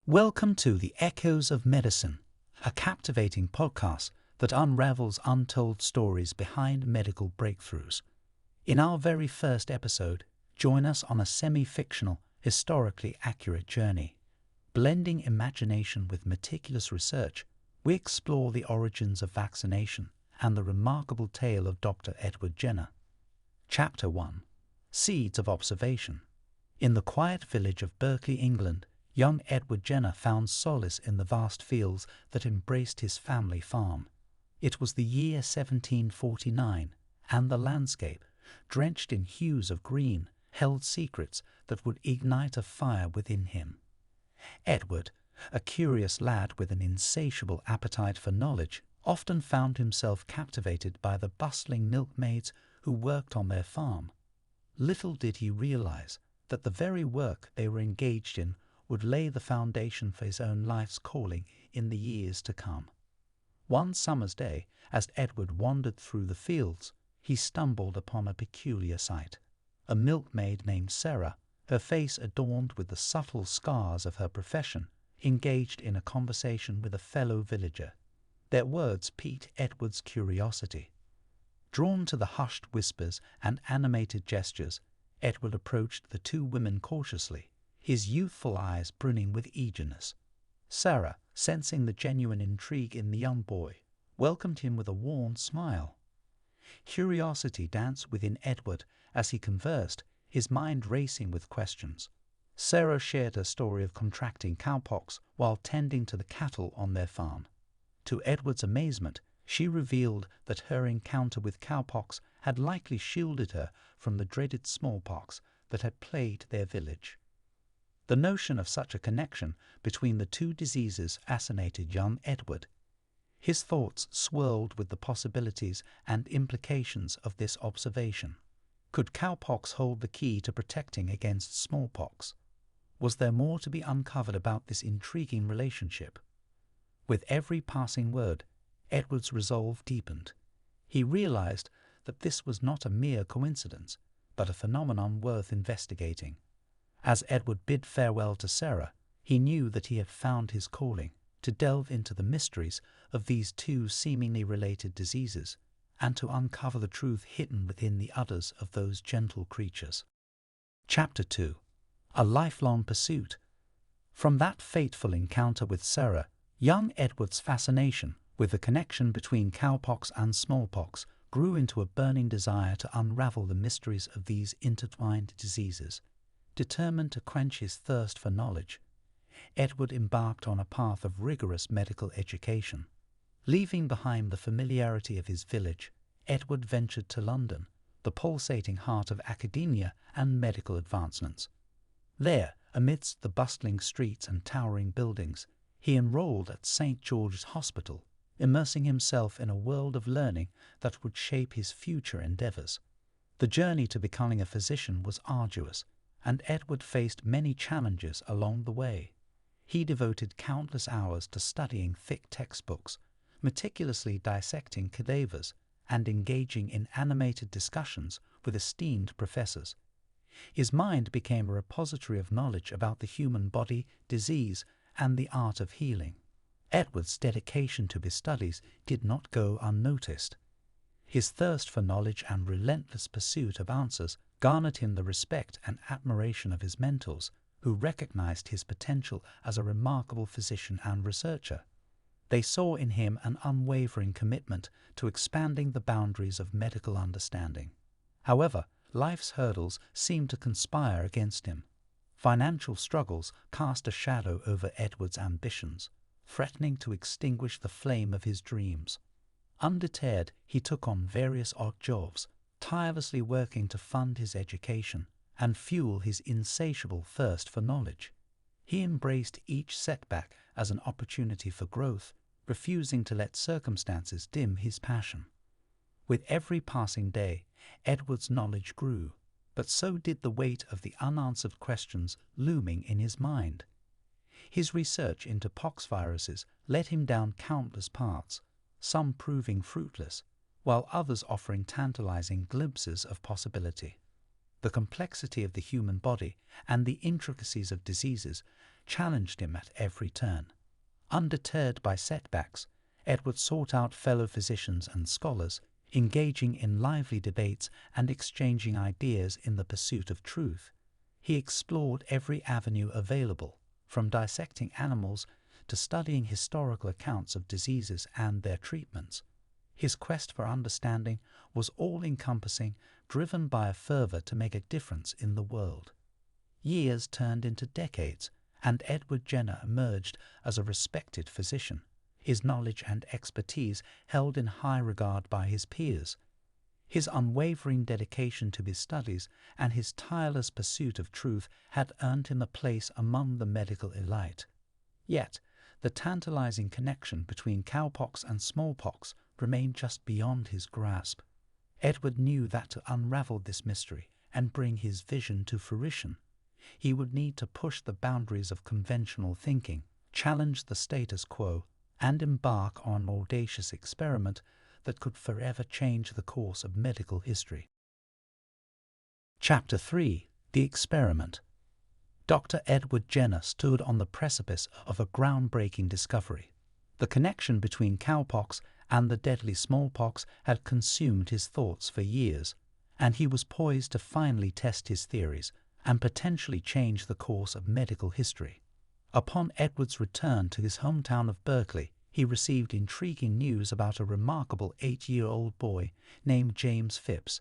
Welcome to the Echoes of Medicine, a captivating podcast that unravels untold stories behind medical breakthroughs. In our very first episode, join us on a semi-fictional, historically accurate journey. Blending imagination with meticulous research, we explore the origins of vaccination and the remarkable tale of Dr. Edward Jenner. Chapter 1: Seeds of Observation. In the quiet village of Berkeley, England, young Edward Jenner found solace in the vast fields that embraced his family farm. It was the year 1749, and the landscape, drenched in hues of green, held secrets that would ignite a fire within him. Edward, a curious lad with an insatiable appetite for knowledge, often found himself captivated by the bustling milkmaids who worked on their farm. Little did he realize that the very work they were engaged in would lay the foundation for his own life's calling in the years to come. One summer's day, as Edward wandered through the fields, he stumbled upon a peculiar sight. A milkmaid named Sarah, her face adorned with the subtle scars of her profession, engaged in a conversation with a fellow villager. Their words piqued Edward's curiosity. Drawn to the hushed whispers and animated gestures, Edward approached the two women cautiously, his youthful eyes brimming with eagerness. Sarah, sensing the genuine intrigue in the young boy, welcomed him with a warm smile. Curiosity danced within Edward as he conversed, his mind racing with questions. Sarah shared her story of contracting cowpox while tending to the cattle on their farm. To Edward's amazement, she revealed that her encounter with cowpox had likely shielded her from the dreaded smallpox that had plagued their village. The notion of such a connection between the two diseases fascinated young Edward. His thoughts swirled with the possibilities and implications of this observation. Could cowpox hold the key to protecting against smallpox? Was there more to be uncovered about this intriguing relationship? With every passing word, Edward's resolve deepened. He realized that this was not a mere coincidence, but a phenomenon worth investigating. As Edward bid farewell to Sarah, he knew that he had found his calling, to delve into the mysteries of these two seemingly related diseases, and to uncover the truth hidden within the udders of those gentle creatures. Chapter 2: A Lifelong Pursuit. From that fateful encounter with Sarah, young Edward's fascination with the connection between cowpox and smallpox grew into a burning desire to unravel the mysteries of these intertwined diseases. Determined to quench his thirst for knowledge, Edward embarked on a path of rigorous medical education. Leaving behind the familiarity of his village, Edward ventured to London, the pulsating heart of academia and medical advancements. There, amidst the bustling streets and towering buildings, he enrolled at St. George's Hospital, immersing himself in a world of learning that would shape his future endeavors. The journey to becoming a physician was arduous, and Edward faced many challenges along the way. He devoted countless hours to studying thick textbooks, meticulously dissecting cadavers, and engaging in animated discussions with esteemed professors. His mind became a repository of knowledge about the human body, disease, and the art of healing. Edward's dedication to his studies did not go unnoticed. His thirst for knowledge and relentless pursuit of answers garnered him the respect and admiration of his mentors, who recognized his potential as a remarkable physician and researcher. They saw in him an unwavering commitment to expanding the boundaries of medical understanding. However, life's hurdles seemed to conspire against him. Financial struggles cast a shadow over Edward's ambitions, threatening to extinguish the flame of his dreams. Undeterred, he took on various odd jobs, tirelessly working to fund his education and fuel his insatiable thirst for knowledge. He embraced each setback as an opportunity for growth, refusing to let circumstances dim his passion. With every passing day, Edward's knowledge grew, but so did the weight of the unanswered questions looming in his mind. His research into poxviruses led him down countless paths, some proving fruitless, while others offering tantalizing glimpses of possibility. The complexity of the human body and the intricacies of diseases challenged him at every turn. Undeterred by setbacks, Edward sought out fellow physicians and scholars, engaging in lively debates and exchanging ideas in the pursuit of truth. He explored every avenue available, from dissecting animals to studying historical accounts of diseases and their treatments. His quest for understanding was all-encompassing, driven by a fervor to make a difference in the world. Years turned into decades, and Edward Jenner emerged as a respected physician, his knowledge and expertise held in high regard by his peers. His unwavering dedication to his studies and his tireless pursuit of truth had earned him a place among the medical elite. Yet, the tantalizing connection between cowpox and smallpox remained just beyond his grasp. Edward knew that to unravel this mystery and bring his vision to fruition, he would need to push the boundaries of conventional thinking, challenge the status quo, and embark on an audacious experiment that could forever change the course of medical history. Chapter 3: The Experiment. Dr. Edward Jenner stood on the precipice of a groundbreaking discovery. The connection between cowpox and the deadly smallpox had consumed his thoughts for years, and he was poised to finally test his theories and potentially change the course of medical history. Upon Edward's return to his hometown of Berkeley, he received intriguing news about a remarkable 8-year-old boy named James Phipps.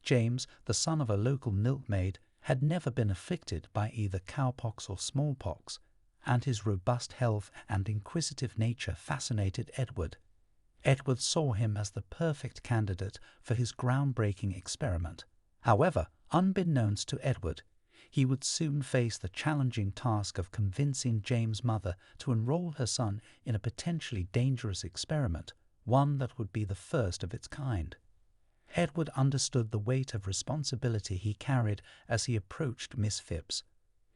James, the son of a local milkmaid, had never been afflicted by either cowpox or smallpox, and his robust health and inquisitive nature fascinated Edward. Edward saw him as the perfect candidate for his groundbreaking experiment. However, unbeknownst to Edward, he would soon face the challenging task of convincing James' mother to enroll her son in a potentially dangerous experiment, one that would be the first of its kind. Edward understood the weight of responsibility he carried as he approached Miss Phipps.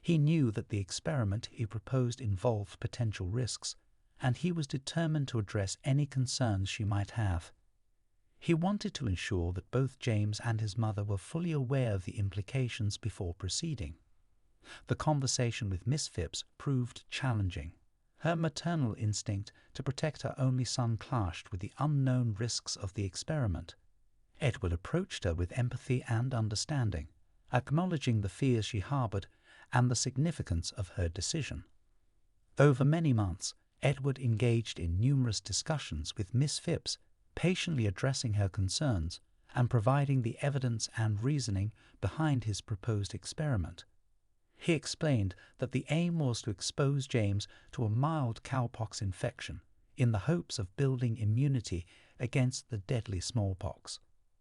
He knew that the experiment he proposed involved potential risks, and he was determined to address any concerns she might have. He wanted to ensure that both James and his mother were fully aware of the implications before proceeding. The conversation with Miss Phipps proved challenging. Her maternal instinct to protect her only son clashed with the unknown risks of the experiment. Edward approached her with empathy and understanding, acknowledging the fears she harbored and the significance of her decision. Over many months, Edward engaged in numerous discussions with Miss Phipps, patiently addressing her concerns and providing the evidence and reasoning behind his proposed experiment. He explained that the aim was to expose James to a mild cowpox infection in the hopes of building immunity against the deadly smallpox.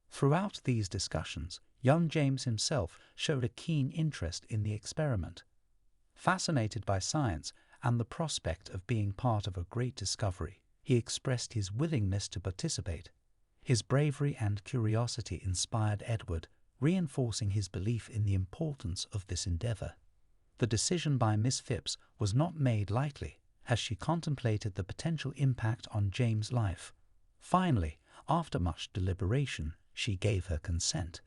Throughout these discussions, young James himself showed a keen interest in the experiment. Fascinated by science and the prospect of being part of a great discovery, he expressed his willingness to participate. His bravery and curiosity inspired Edward, reinforcing his belief in the importance of this endeavor. The decision by Miss Phipps was not made lightly, as she contemplated the potential impact on James' life. Finally, after much deliberation, she gave her consent.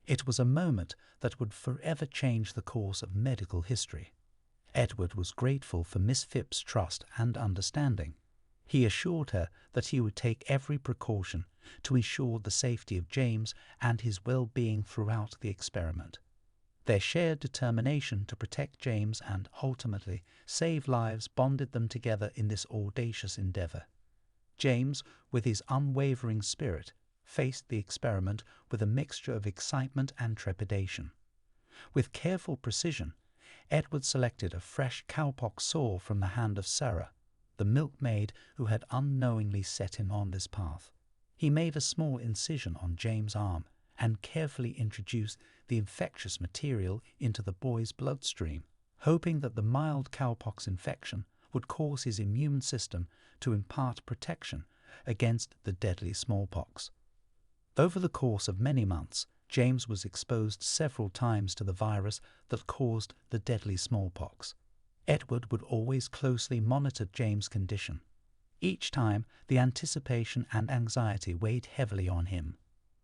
It was a moment that would forever change the course of medical history. Edward was grateful for Miss Phipps' trust and understanding. He assured her that he would take every precaution to ensure the safety of James and his well-being throughout the experiment. Their shared determination to protect James and ultimately save lives bonded them together in this audacious endeavor. James, with his unwavering spirit, faced the experiment with a mixture of excitement and trepidation. With careful precision, Edward selected a fresh cowpox sore from the hand of Sarah, the milkmaid who had unknowingly set him on this path. He made a small incision on James' arm and carefully introduced the infectious material into the boy's bloodstream, hoping that the mild cowpox infection would cause his immune system to impart protection against the deadly smallpox. Over the course of many months, James was exposed several times to the virus that caused the deadly smallpox. Edward would always closely monitor James' condition. Each time, the anticipation and anxiety weighed heavily on him.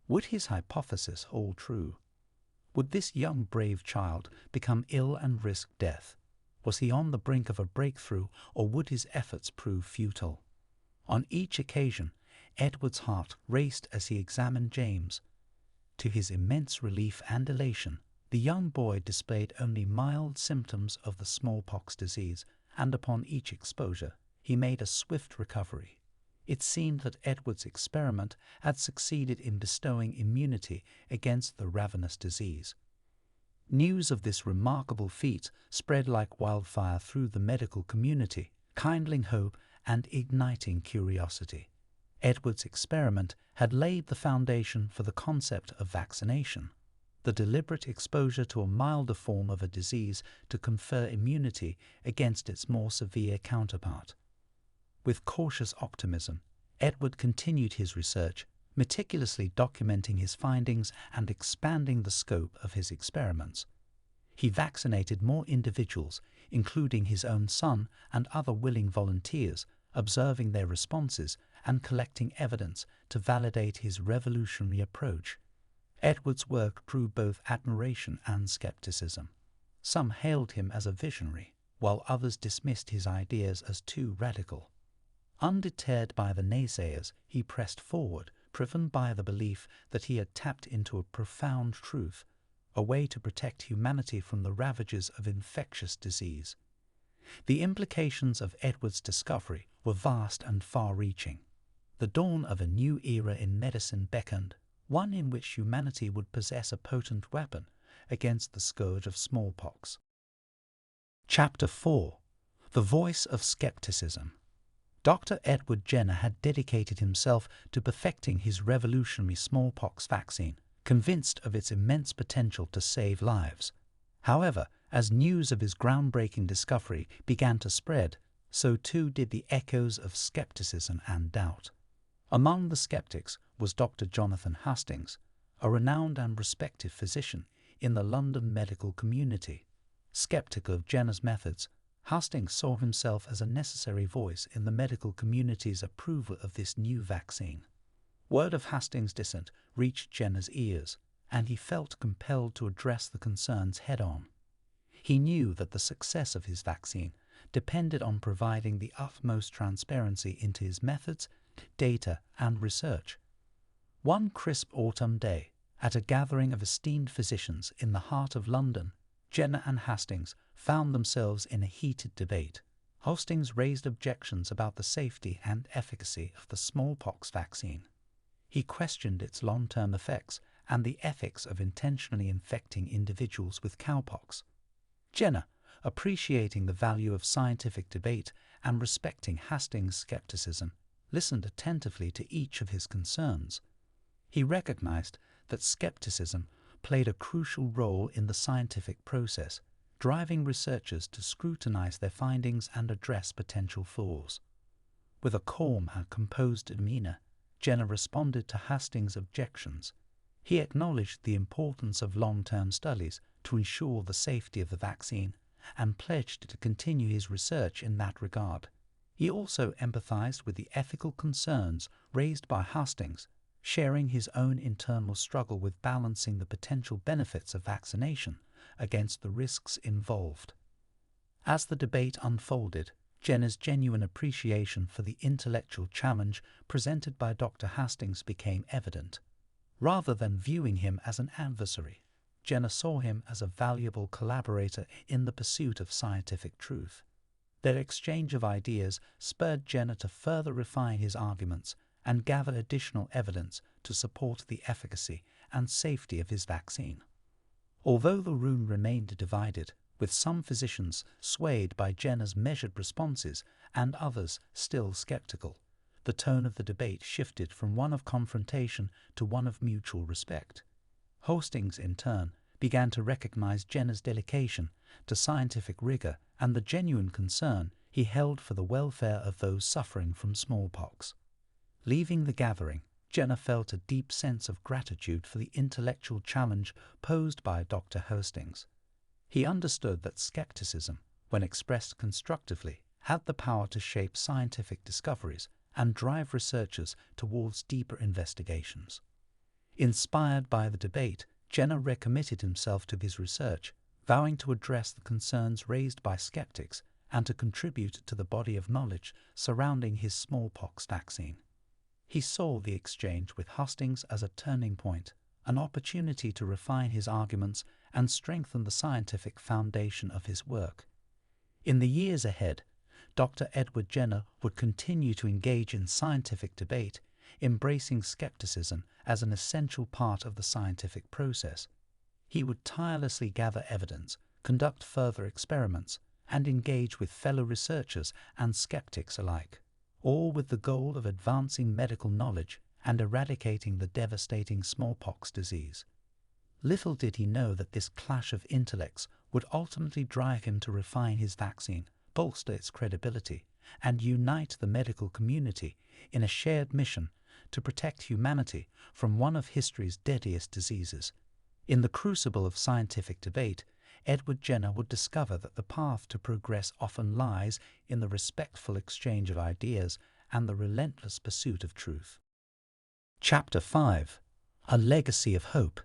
Would his hypothesis hold true? Would this young brave child become ill and risk death? Was he on the brink of a breakthrough, or would his efforts prove futile? On each occasion, Edward's heart raced as he examined James. To his immense relief and elation, the young boy displayed only mild symptoms of the smallpox disease, and upon each exposure he made a swift recovery. It seemed that Edward's experiment had succeeded in bestowing immunity against the ravenous disease. News of this remarkable feat spread like wildfire through the medical community, kindling hope and igniting curiosity. Edward's experiment had laid the foundation for the concept of vaccination, the deliberate exposure to a milder form of a disease to confer immunity against its more severe counterpart. With cautious optimism, Edward continued his research, meticulously documenting his findings and expanding the scope of his experiments. He vaccinated more individuals, including his own son and other willing volunteers, observing their responses and collecting evidence to validate his revolutionary approach. Edward's work drew both admiration and skepticism. Some hailed him as a visionary, while others dismissed his ideas as too radical. Undeterred by the naysayers, he pressed forward, driven by the belief that he had tapped into a profound truth, a way to protect humanity from the ravages of infectious disease. The implications of Edward's discovery were vast and far-reaching. The dawn of a new era in medicine beckoned, one in which humanity would possess a potent weapon against the scourge of smallpox. Chapter 4. The Voice of Skepticism. Dr. Edward Jenner had dedicated himself to perfecting his revolutionary smallpox vaccine, convinced of its immense potential to save lives. However, as news of his groundbreaking discovery began to spread, so too did the echoes of skepticism and doubt. Among the skeptics was Dr. Jonathan Hastings, a renowned and respected physician in the London medical community. Skeptical of Jenner's methods, Hastings saw himself as a necessary voice in the medical community's approval of this new vaccine. Word of Hastings' dissent reached Jenner's ears, and he felt compelled to address the concerns head-on. He knew that the success of his vaccine depended on providing the utmost transparency into his methods, data, and research. One crisp autumn day, at a gathering of esteemed physicians in the heart of London, Jenner and Hastings found themselves in a heated debate. Hastings raised objections about the safety and efficacy of the smallpox vaccine. He questioned its long-term effects and the ethics of intentionally infecting individuals with cowpox. Jenner, appreciating the value of scientific debate and respecting Hastings' skepticism, listened attentively to each of his concerns. He recognized that skepticism played a crucial role in the scientific process, driving researchers to scrutinize their findings and address potential flaws. With a calm and composed demeanor, Jenner responded to Hastings' objections. He acknowledged the importance of long-term studies to ensure the safety of the vaccine and pledged to continue his research in that regard. He also empathized with the ethical concerns raised by Hastings, sharing his own internal struggle with balancing the potential benefits of vaccination against the risks involved. As the debate unfolded, Jenner's genuine appreciation for the intellectual challenge presented by Dr. Hastings became evident. Rather than viewing him as an adversary, Jenner saw him as a valuable collaborator in the pursuit of scientific truth. Their exchange of ideas spurred Jenner to further refine his arguments and gather additional evidence to support the efficacy and safety of his vaccine. Although the room remained divided, with some physicians swayed by Jenner's measured responses and others still skeptical, the tone of the debate shifted from one of confrontation to one of mutual respect. Hastings, in turn, began to recognize Jenner's dedication to scientific rigor and the genuine concern he held for the welfare of those suffering from smallpox. Leaving the gathering, Jenner felt a deep sense of gratitude for the intellectual challenge posed by Dr. Hastings. He understood that skepticism, when expressed constructively, had the power to shape scientific discoveries and drive researchers towards deeper investigations. Inspired by the debate, Jenner recommitted himself to his research, vowing to address the concerns raised by skeptics and to contribute to the body of knowledge surrounding his smallpox vaccine. He saw the exchange with Hustings as a turning point, an opportunity to refine his arguments and strengthen the scientific foundation of his work. In the years ahead, Dr. Edward Jenner would continue to engage in scientific debate, embracing skepticism as an essential part of the scientific process. He would tirelessly gather evidence, conduct further experiments, and engage with fellow researchers and skeptics alike, all with the goal of advancing medical knowledge and eradicating the devastating smallpox disease. Little did he know that this clash of intellects would ultimately drive him to refine his vaccine, bolster its credibility, and unite the medical community in a shared mission to protect humanity from one of history's deadliest diseases. In the crucible of scientific debate, Edward Jenner would discover that the path to progress often lies in the respectful exchange of ideas and the relentless pursuit of truth. Chapter 5: A Legacy of Hope.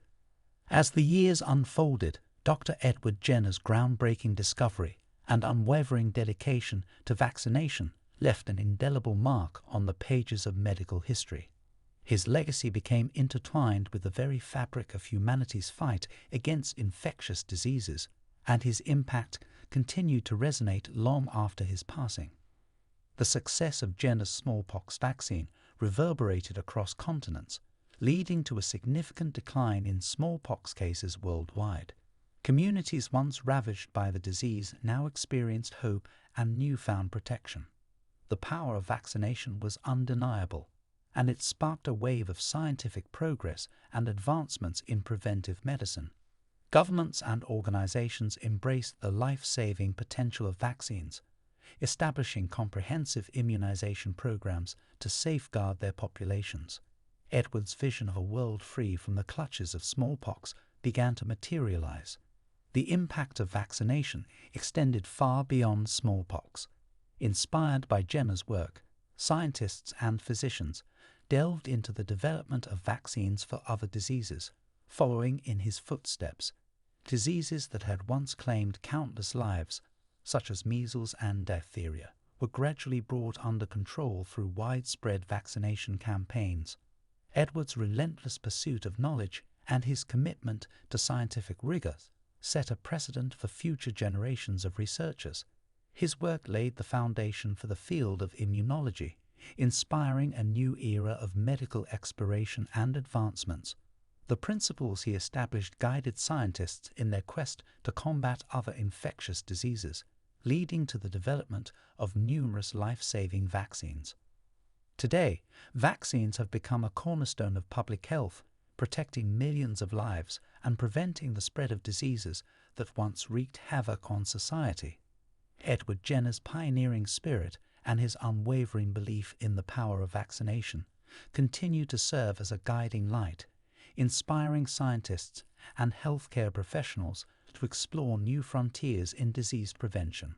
As the years unfolded, Dr. Edward Jenner's groundbreaking discovery and unwavering dedication to vaccination left an indelible mark on the pages of medical history. His legacy became intertwined with the very fabric of humanity's fight against infectious diseases, and his impact continued to resonate long after his passing. The success of Jenner's smallpox vaccine reverberated across continents, leading to a significant decline in smallpox cases worldwide. Communities once ravaged by the disease now experienced hope and newfound protection. The power of vaccination was undeniable, and it sparked a wave of scientific progress and advancements in preventive medicine. Governments and organizations embraced the life-saving potential of vaccines, establishing comprehensive immunization programs to safeguard their populations. Edward's vision of a world free from the clutches of smallpox began to materialize. The impact of vaccination extended far beyond smallpox. Inspired by Jenner's work, scientists and physicians delved into the development of vaccines for other diseases, following in his footsteps. Diseases that had once claimed countless lives, such as measles and diphtheria, were gradually brought under control through widespread vaccination campaigns. Edward's relentless pursuit of knowledge and his commitment to scientific rigor set a precedent for future generations of researchers. His work laid the foundation for the field of immunology, inspiring a new era of medical exploration and advancements. The principles he established guided scientists in their quest to combat other infectious diseases, leading to the development of numerous life-saving vaccines. Today, vaccines have become a cornerstone of public health, protecting millions of lives and preventing the spread of diseases that once wreaked havoc on society. Edward Jenner's pioneering spirit and his unwavering belief in the power of vaccination continue to serve as a guiding light, inspiring scientists and healthcare professionals to explore new frontiers in disease prevention.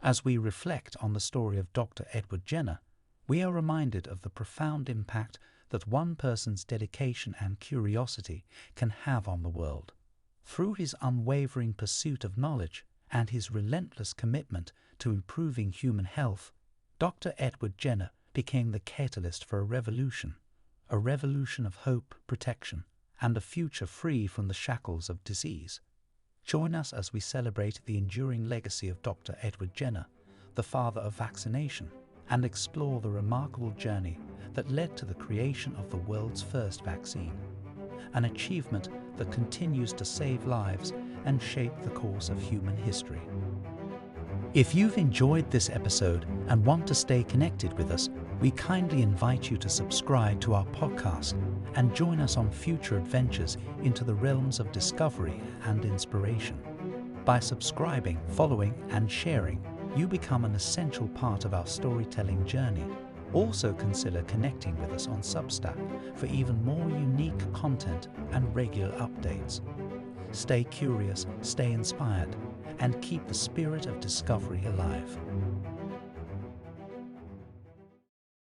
As we reflect on the story of Dr. Edward Jenner, we are reminded of the profound impact that one person's dedication and curiosity can have on the world. Through his unwavering pursuit of knowledge and his relentless commitment to improving human health, Dr. Edward Jenner became the catalyst for a revolution of hope, protection, and a future free from the shackles of disease. Join us as we celebrate the enduring legacy of Dr. Edward Jenner, the father of vaccination, and explore the remarkable journey that led to the creation of the world's first vaccine, an achievement that continues to save lives and shape the course of human history. If you've enjoyed this episode and want to stay connected with us, we kindly invite you to subscribe to our podcast and join us on future adventures into the realms of discovery and inspiration. By subscribing, following, and sharing, you become an essential part of our storytelling journey. Also consider connecting with us on Substack for even more unique content and regular updates. Stay curious, stay inspired, and keep the spirit of discovery alive.